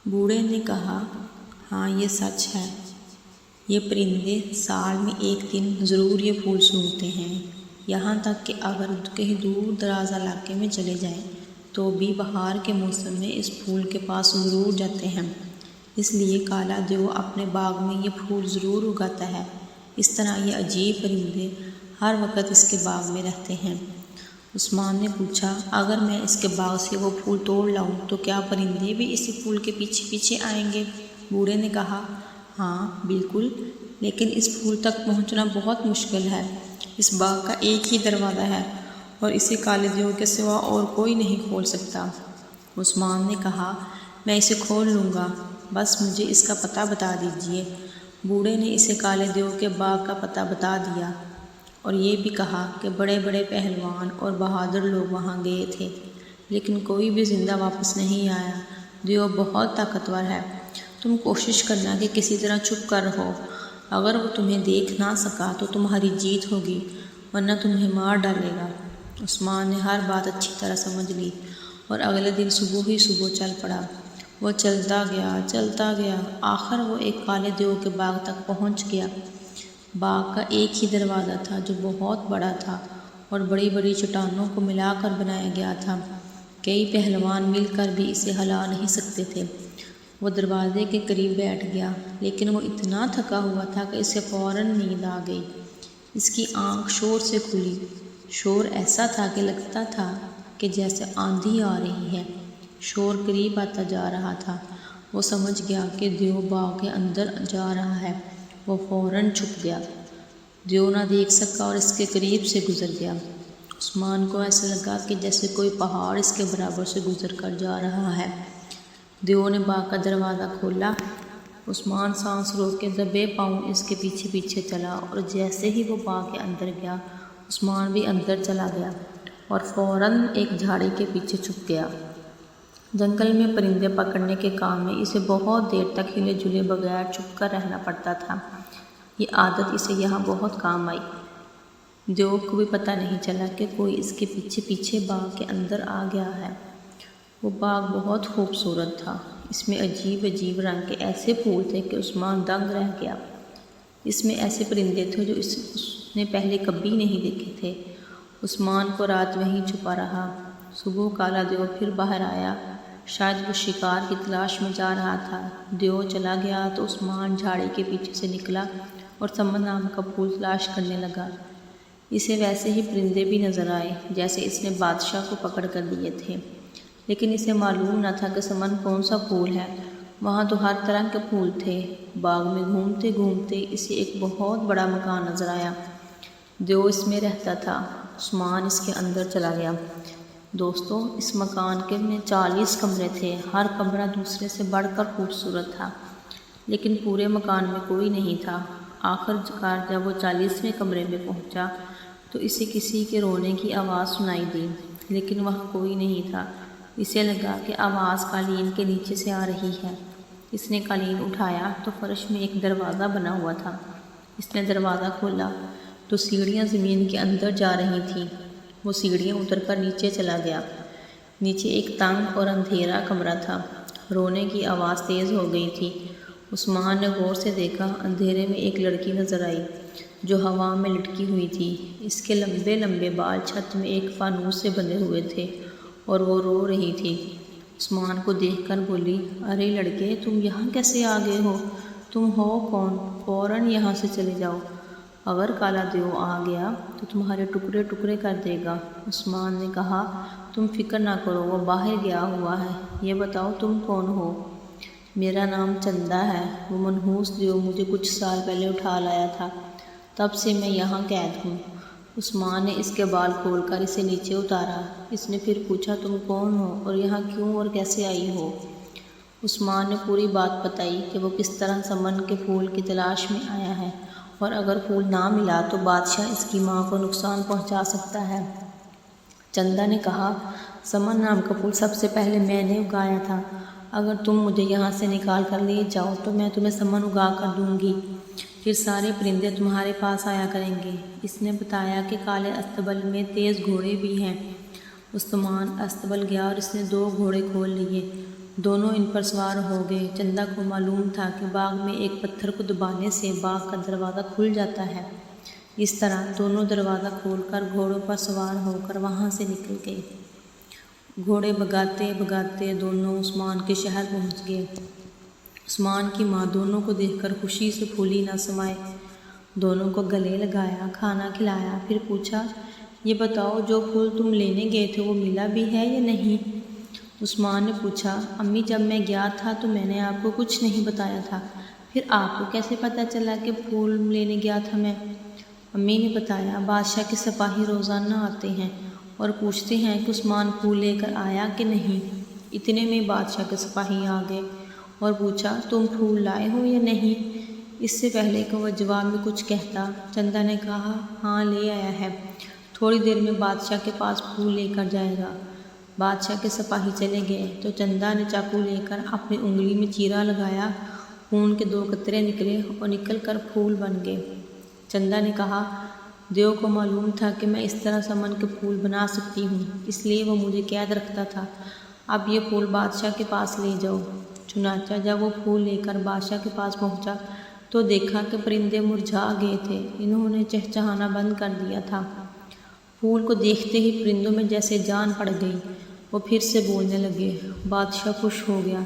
بوڑھے نے کہا، ہاں یہ سچ ہے، یہ پرندے سال میں ایک دن ضرور یہ پھول سونگھتے ہیں، یہاں تک کہ اگر کہیں دور دراز علاقے میں چلے جائیں تو بھی بہار کے موسم میں اس پھول کے پاس ضرور جاتے ہیں، اس لیے کالا دیو اپنے باغ میں یہ پھول ضرور اگاتا ہے۔ اس طرح یہ عجیب پرندے ہر وقت اس کے باغ میں رہتے ہیں۔ عثمان نے پوچھا، اگر میں اس کے باغ سے وہ پھول توڑ لاؤں تو کیا پرندے بھی اسی پھول کے پیچھے پیچھے آئیں گے؟ بوڑھے نے کہا، ہاں بالکل، لیکن اس پھول تک پہنچنا بہت مشکل ہے۔ اس باغ کا ایک ہی دروازہ ہے اور اسے کالے دیو کے سوا اور کوئی نہیں کھول سکتا۔ عثمان نے کہا، میں اسے کھول لوں گا، بس مجھے اس کا پتہ بتا دیجیے۔ بوڑھے نے اسے کالے دیو کے باغ کا پتہ بتا دیا اور یہ بھی کہا کہ بڑے بڑے پہلوان اور بہادر لوگ وہاں گئے تھے، لیکن کوئی بھی زندہ واپس نہیں آیا۔ دیو بہت طاقتور ہے، تم کوشش کرنا کہ کسی طرح چھپ کر رہو، اگر وہ تمہیں دیکھ نہ سکا تو تمہاری جیت ہوگی، ورنہ تمہیں مار ڈالے گا۔ عثمان نے ہر بات اچھی طرح سمجھ لی اور اگلے دن صبح ہی صبح چل پڑا۔ وہ چلتا گیا، آخر وہ ایک کالے دیو کے باغ تک پہنچ گیا۔ باغ کا ایک ہی دروازہ تھا جو بہت بڑا تھا اور بڑی بڑی چٹانوں کو ملا کر بنایا گیا تھا، کئی پہلوان مل کر بھی اسے ہلا نہیں سکتے تھے۔ وہ دروازے کے قریب بیٹھ گیا، لیکن وہ اتنا تھکا ہوا تھا کہ اسے فوراً نیند آ گئی۔ اس کی آنکھ شور سے کھلی، شور ایسا تھا کہ لگتا تھا کہ جیسے آندھی آ رہی ہے۔ شور قریب آتا جا رہا تھا، وہ سمجھ گیا کہ دیو باغ کے اندر جا رہا ہے۔ وہ فوراً چھپ گیا، دیو نہ دیکھ سکا اور اس کے قریب سے گزر گیا۔ عثمان کو ایسا لگا کہ جیسے کوئی پہاڑ اس کے برابر سے گزر کر جا رہا ہے۔ دیو نے باغ کا دروازہ کھولا۔ عثمان سانس روک کے دبے پاؤں اس کے پیچھے پیچھے چلا اور جیسے ہی وہ باغ کے اندر گیا، عثمان بھی اندر چلا گیا اور فوراً ایک جھاڑی کے پیچھے چھپ گیا۔ جنگل میں پرندے پکڑنے کے کام میں اسے بہت دیر تک ہلے جلے بغیر چھپ کر رہنا پڑتا تھا۔ یہ عادت اسے یہاں بہت کام آئی۔ دیو کو بھی پتہ نہیں چلا کہ کوئی اس کے پیچھے پیچھے باغ کے اندر آ گیا ہے۔ وہ باغ بہت خوبصورت تھا، اس میں عجیب عجیب رنگ کے ایسے پھول تھے کہ عثمان دنگ رہ گیا۔ اس میں ایسے پرندے تھے جو اس نے پہلے کبھی نہیں دیکھے تھے۔ عثمان کو رات وہیں چھپا رہا۔ صبح کالا دیو پھر باہر آیا، شاید وہ شکار کی تلاش میں جا رہا تھا۔ دیو چلا گیا تو عثمان جھاڑی کے پیچھے سے نکلا اور سمن نام کا پھول تلاش کرنے لگا۔ اسے ویسے ہی پرندے بھی نظر آئے جیسے اس نے بادشاہ کو پکڑ کر لیے تھے، لیکن اسے معلوم نہ تھا کہ سمن کون سا پھول ہے۔ وہاں تو ہر طرح کے پھول تھے۔ باغ میں گھومتے گھومتے اسے ایک بہت بڑا مکان نظر آیا۔ دیو اس میں رہتا تھا۔ عثمان اس کے اندر چلا گیا۔ دوستو، اس مکان کے میں 40 کمرے تھے، ہر کمرہ دوسرے سے بڑھ کر خوبصورت تھا، لیکن پورے مکان میں کوئی نہیں تھا۔ آخر کار جب وہ 40ویں کمرے میں پہنچا تو اسے کسی کے رونے کی آواز سنائی دی، لیکن وہاں کوئی نہیں تھا۔ اسے لگا کہ آواز قالین کے نیچے سے آ رہی ہے۔ اس نے قالین اٹھایا تو فرش میں ایک دروازہ بنا ہوا تھا۔ اس نے دروازہ کھولا تو سیڑھیاں زمین کے اندر جا رہی تھیں۔ وہ سیڑھیاں اتر کر نیچے چلا گیا۔ نیچے ایک تنگ اور اندھیرا کمرہ تھا۔ رونے کی آواز تیز ہو گئی تھی۔ عثمان نے غور سے دیکھا، اندھیرے میں ایک لڑکی نظر آئی جو ہوا میں لٹکی ہوئی تھی۔ اس کے لمبے لمبے بال چھت میں ایک فانوس سے بندھے ہوئے تھے اور وہ رو رہی تھی۔ عثمان کو دیکھ کر بولی، ارے لڑکے، تم یہاں کیسے آ گئے ہو؟ تم ہو کون؟ فوراً یہاں سے چلے جاؤ، اگر کالا دیو آ گیا تو تمہارے ٹکڑے ٹکڑے کر دے گا۔ عثمان نے کہا، تم فکر نہ کرو، وہ باہر گیا ہوا ہے۔ یہ بتاؤ تم کون ہو؟ میرا نام چندا ہے، وہ منحوس دیو مجھے کچھ سال پہلے اٹھا لایا تھا، تب سے میں یہاں قید ہوں۔ عثمان نے اس کے بال کھول کر اسے نیچے اتارا۔ اس نے پھر پوچھا، تم کون ہو اور یہاں کیوں اور کیسے آئی ہو؟ عثمان نے پوری بات بتائی کہ وہ کس طرح سمن کے پھول کی تلاش میں آیا ہے اور اگر پھول نہ ملا تو بادشاہ اس کی ماں کو نقصان پہنچا سکتا ہے۔ چندا نے کہا، سمن نام کا پھول سب سے پہلے میں نے اگایا تھا، اگر تم مجھے یہاں سے نکال کر لے جاؤ تو میں تمہیں سمن اگا کر دوں گی، پھر سارے پرندے تمہارے پاس آیا کریں گے۔ اس نے بتایا کہ کالے استبل میں تیز گھوڑے بھی ہیں۔ عثمان استبل گیا اور اس نے 2 گھوڑے کھول لیے۔ دونوں ان پر سوار ہو گئے۔ چندا کو معلوم تھا کہ باغ میں ایک پتھر کو دبانے سے باغ کا دروازہ کھل جاتا ہے۔ اس طرح دونوں دروازہ کھول کر گھوڑوں پر سوار ہو کر وہاں سے نکل گئے۔ گھوڑے بھگاتے بھگاتے دونوں عثمان کے شہر پہنچ گئے۔ عثمان کی ماں دونوں کو دیکھ کر خوشی سے پھولی نہ سمائے۔ دونوں کو گلے لگایا، کھانا کھلایا، پھر پوچھا، یہ بتاؤ جو پھول تم لینے گئے تھے وہ ملا بھی ہے یا نہیں؟ عثمان نے پوچھا، امی جب میں گیا تھا تو میں نے آپ کو کچھ نہیں بتایا تھا، پھر آپ کو کیسے پتہ چلا کہ پھول لینے گیا تھا میں؟ امی نے بتایا، بادشاہ کے سپاہی روزانہ آتے ہیں اور پوچھتے ہیں کہ عثمان پھول لے کر آیا کہ نہیں۔ اتنے میں بادشاہ کے سپاہی آ گئے اور پوچھا، تم پھول لائے ہو یا نہیں؟ اس سے پہلے کہ وہ جواب میں کچھ کہتا، چندا نے کہا، ہاں لے آیا ہے، تھوڑی دیر میں بادشاہ کے پاس پھول لے کر جائے گا۔ بادشاہ کے سپاہی چلے گئے تو چندا نے چاقو لے کر اپنی انگلی میں چیرا لگایا، خون کے 2 قطرے نکلے اور نکل کر پھول بن گئے۔ چندا نے کہا، دیو کو معلوم تھا کہ میں اس طرح سمن کے پھول بنا سکتی ہوں، اس لیے وہ مجھے قید رکھتا تھا۔ اب یہ پھول بادشاہ کے پاس لے جاؤ۔ چنانچہ جب وہ پھول لے کر بادشاہ کے پاس پہنچا تو دیکھا کہ پرندے مرجھا گئے تھے، انہوں نے چہچہانا بند کر دیا تھا۔ پھول کو دیکھتے ہی پرندوں میں جیسے جان پڑ گئی، وہ پھر سے بولنے لگے۔ بادشاہ خوش ہو گیا،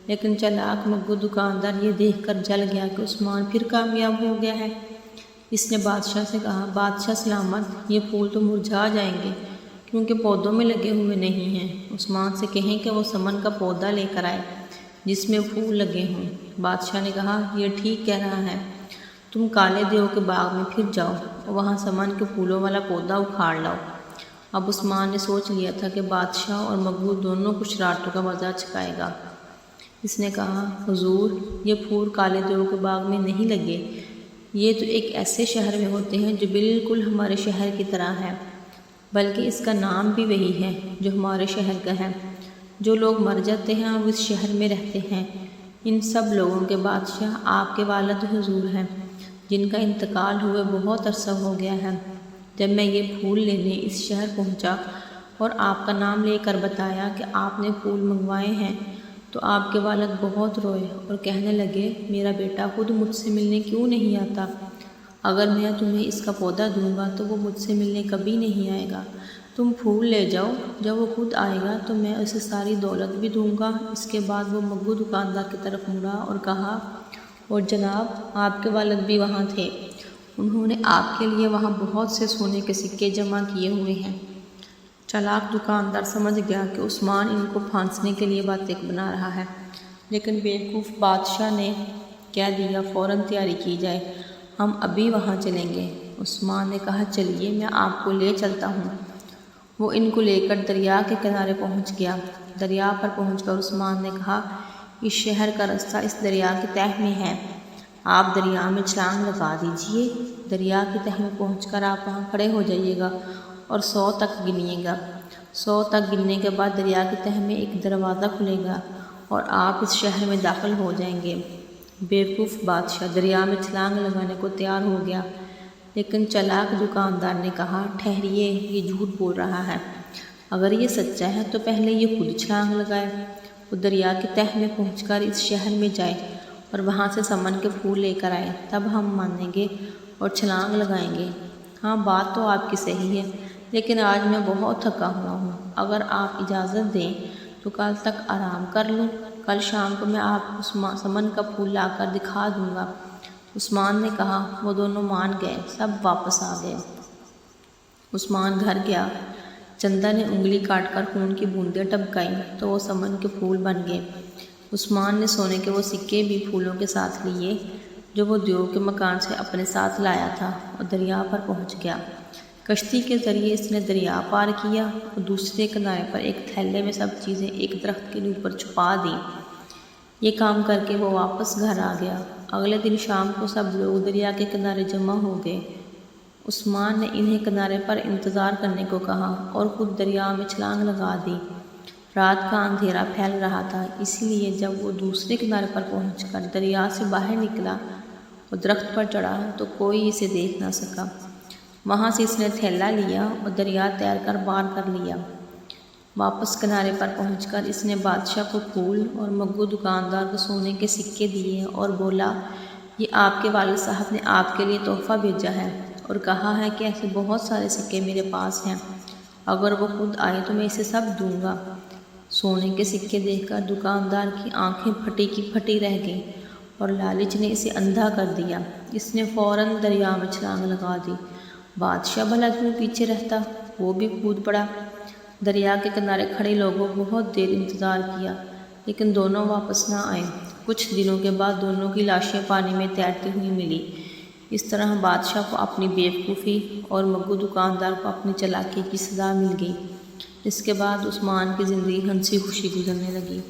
لیکن چالاک مگو دکاندار یہ دیکھ کر جل گیا کہ عثمان پھر کامیاب ہو گیا ہے۔ اس نے بادشاہ سے کہا، بادشاہ سلامت، یہ پھول تو مرجھا جائیں گے کیونکہ پودوں میں لگے ہوئے نہیں ہیں۔ عثمان سے کہیں کہ وہ سمن کا پودا لے کر آئے جس میں پھول لگے ہوں۔ بادشاہ نے کہا، یہ ٹھیک کہہ رہا ہے، تم کالے دیو کے باغ میں پھر جاؤ اور وہاں سمن کے پھولوں والا پودا اکھاڑ لاؤ۔ اب عثمان نے سوچ لیا تھا کہ بادشاہ اور مغو دونوں کو شرارتوں کا مزہ چکھائے گا۔ اس نے کہا، حضور، یہ پھول کالے دیو کے باغ میں نہیں لگے، یہ تو ایک ایسے شہر میں ہوتے ہیں جو بالکل ہمارے شہر کی طرح ہے، بلکہ اس کا نام بھی وہی ہے جو ہمارے شہر کا ہے۔ جو لوگ مر جاتے ہیں وہ اس شہر میں رہتے ہیں۔ ان سب لوگوں کے بادشاہ آپ کے والد حضور ہیں، جن کا انتقال ہوئے بہت عرصہ ہو گیا ہے۔ جب میں یہ پھول لینے اس شہر پہنچا اور آپ کا نام لے کر بتایا کہ آپ نے پھول منگوائے ہیں تو آپ کے والد بہت روئے اور کہنے لگے، میرا بیٹا خود مجھ سے ملنے کیوں نہیں آتا؟ اگر میں تمہیں اس کا پودا دوں گا تو وہ مجھ سے ملنے کبھی نہیں آئے گا۔ تم پھول لے جاؤ، جب وہ خود آئے گا تو میں اسے ساری دولت بھی دوں گا۔ اس کے بعد وہ مگو دکاندار کی طرف مڑا اور کہا، اور جناب، آپ کے والد بھی وہاں تھے، انہوں نے آپ کے لیے وہاں بہت سے سونے کے سکے جمع کیے ہوئے ہیں۔ چالاک دکاندار سمجھ گیا کہ عثمان ان کو پھانسنے کے لیے باتیں بنا رہا ہے، لیکن بیوقوف بادشاہ نے کہہ دیا، فوراً تیاری کی جائے، ہم ابھی وہاں چلیں گے۔ عثمان نے کہا، چلیے، میں آپ کو لے چلتا ہوں۔ وہ ان کو لے کر دریا کے کنارے پہنچ گیا۔ دریا پر پہنچ کر عثمان نے کہا، اس شہر کا رستہ اس دریا کی تہہ میں ہے، آپ دریا میں چھلانگ لگا دیجئے۔ دریا کی تہہ میں پہنچ کر آپ وہاں کھڑے ہو جائیے گا اور 100 تک گنیے گا۔ 100 تک گننے کے بعد دریا کی تہہ میں ایک دروازہ کھلے گا اور آپ اس شہر میں داخل ہو جائیں گے۔ بیوقوف بادشاہ دریا میں چھلانگ لگانے کو تیار ہو گیا، لیکن چالاک دکاندار نے کہا، ٹھہریے، یہ جھوٹ بول رہا ہے، اگر یہ سچا ہے تو پہلے یہ خود چھلانگ لگائے، وہ دریا کی تہہ میں پہنچ کر اس شہر میں جائے اور وہاں سے سمن کے پھول لے کر آئے، تب ہم مانیں گے اور چھلانگ لگائیں گے۔ ہاں، بات تو آپ کی صحیح ہے، لیکن آج میں بہت تھکا ہوا ہوں، اگر آپ اجازت دیں تو کل تک آرام کر لوں، کل شام کو میں آپ کو سمن کا پھول لا کر دکھا دوں گا۔ عثمان نے کہا۔ وہ دونوں مان گئے، سب واپس آ گئے۔ عثمان گھر گیا، چندا نے انگلی کاٹ کر خون کی بوندیں ٹپکائیں تو وہ سمن کے پھول بن گئے۔ عثمان نے سونے کے وہ سکے بھی پھولوں کے ساتھ لیے جو وہ دیو کے مکان سے اپنے ساتھ لایا تھا اور دریا پر پہنچ گیا۔ کشتی کے ذریعے اس نے دریا پار کیا اور دوسرے کنارے پر ایک تھیلے میں سب چیزیں ایک درخت کے اوپر چھپا دیں۔ یہ کام کر کے وہ واپس گھر آ گیا۔ اگلے دن شام کو سب لوگ دریا کے کنارے جمع ہو گئے۔ عثمان نے انہیں کنارے پر انتظار کرنے کو کہا اور خود دریا میں چھلانگ لگا دی۔ رات کا اندھیرا پھیل رہا تھا، اسی لیے جب وہ دوسرے کنارے پر پہنچ کر دریا سے باہر نکلا اور درخت پر چڑھا تو کوئی اسے دیکھ نہ سکا۔ وہاں سے اس نے تھیلا لیا اور دریا تیر کر پار کر لیا۔ واپس کنارے پر پہنچ کر اس نے بادشاہ کو پھول اور مگو دکاندار کو سونے کے سکے دیے اور بولا، یہ آپ کے والد صاحب نے آپ کے لیے تحفہ بھیجا ہے اور کہا ہے کہ ایسے بہت سارے سکے میرے پاس ہیں، اگر وہ خود آئے تو میں اسے سب دوں گا۔ سونے کے سکے دیکھ کر دکاندار کی آنکھیں پھٹی کی پھٹی رہ گئیں اور لالچ نے اسے اندھا کر دیا۔ اس نے فوراً دریا میں چھلانگ لگا دی۔ بادشاہ بھلا کیوں پیچھے رہتا، وہ بھی کود پڑا۔ دریا کے کنارے کھڑے لوگوں بہت دیر انتظار کیا لیکن دونوں واپس نہ آئے۔ کچھ دنوں کے بعد دونوں کی لاشیں پانی میں تیرتی ہوئی ملی۔ اس طرح بادشاہ کو اپنی بیوقوفی اور مگو دکاندار کو اپنی چالاکی کی سزا مل گئی۔ اس کے بعد عثمان کی زندگی ہنسی خوشی گزرنے لگی۔